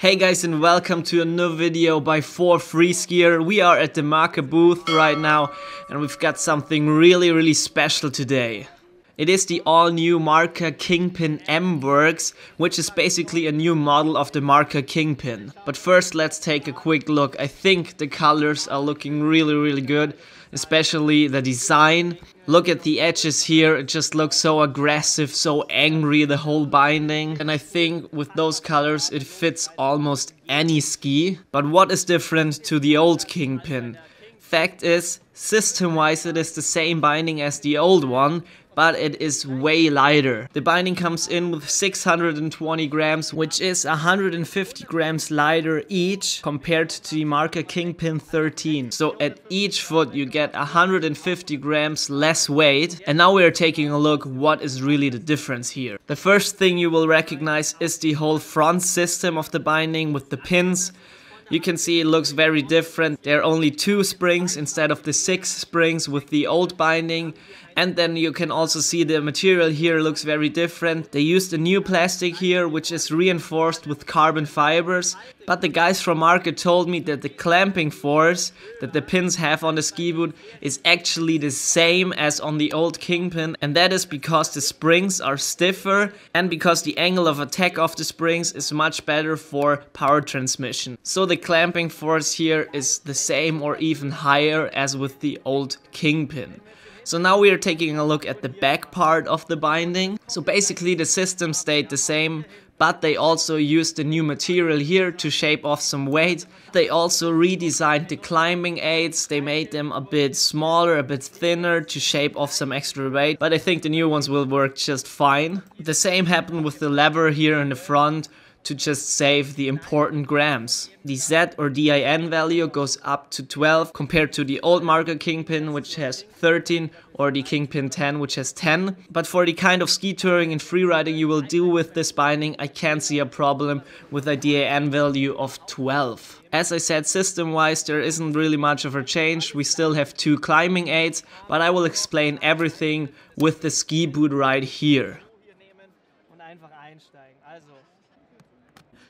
Hey guys, and welcome to a new video by 4Freeskier. We are at the Marker booth right now and we've got something really special today. It is the all-new Marker Kingpin M WERKS, which is basically a new model of the Marker Kingpin. But first let's take a quick look. I think the colors are looking really good, especially the design. Look at the edges here, it just looks so aggressive, so angry, the whole binding. And I think with those colors it fits almost any ski. But what is different to the old Kingpin? Fact is, system-wise it is the same binding as the old one, but it is way lighter. The binding comes in with 620 grams, which is 150 grams lighter each compared to the Marker Kingpin13. So at each foot you get 150 grams less weight. And now we are taking a look what is really the difference here. The first thing you will recognize is the whole front system of the binding with the pins. You can see it looks very different. There are only 2 springs instead of the 6 springs with the old binding. And then you can also see the material here looks very different. They used a new plastic here which is reinforced with carbon fibers. But the guys from Marker told me that the clamping force that the pins have on the ski boot is actually the same as on the old Kingpin. And that is because the springs are stiffer and because the angle of attack of the springs is much better for power transmission. So the clamping force here is the same or even higher as with the old Kingpin. So now we are taking a look at the back part of the binding. So basically the system stayed the same, but they also used the new material here to shave off some weight. They also redesigned the climbing aids. They made them a bit smaller, a bit thinner to shave off some extra weight, but I think the new ones will work just fine. The same happened with the lever here in the front to just save the important grams. The Z or DIN value goes up to 12 compared to the old Marker Kingpin which has 13 or the Kingpin 10 which has 10. But for the kind of ski touring and freeriding you will do with this binding, I can't see a problem with a DIN value of 12. As I said, system wise there isn't really much of a change. We still have 2 climbing aids, but I will explain everything with the ski boot right here.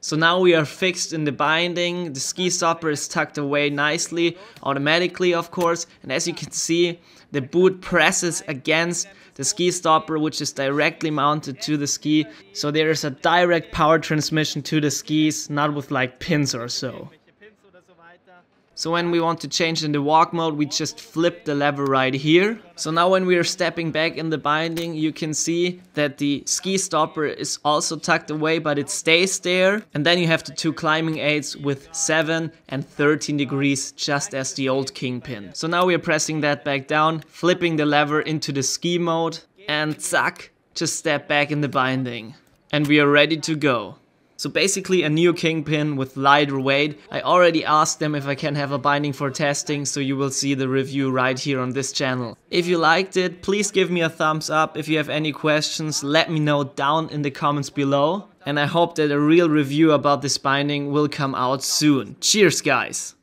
So now we are fixed in the binding, the ski stopper is tucked away nicely, automatically of course, and as you can see, the boot presses against the ski stopper which is directly mounted to the ski, so there is a direct power transmission to the skis, not with like pins or so. So when we want to change in the walk mode, we just flip the lever right here. So now when we are stepping back in the binding, you can see that the ski stopper is also tucked away, but it stays there. And then you have the 2 climbing aids with 7 and 13 degrees, just as the old Kingpin. So now we are pressing that back down, flipping the lever into the ski mode, and zack, just step back in the binding. And we are ready to go. So basically a new Kingpin with lighter weight. I already asked them if I can have a binding for testing, so you will see the review right here on this channel. If you liked it, please give me a thumbs up. If you have any questions, let me know down in the comments below. And I hope that a real review about this binding will come out soon. Cheers guys!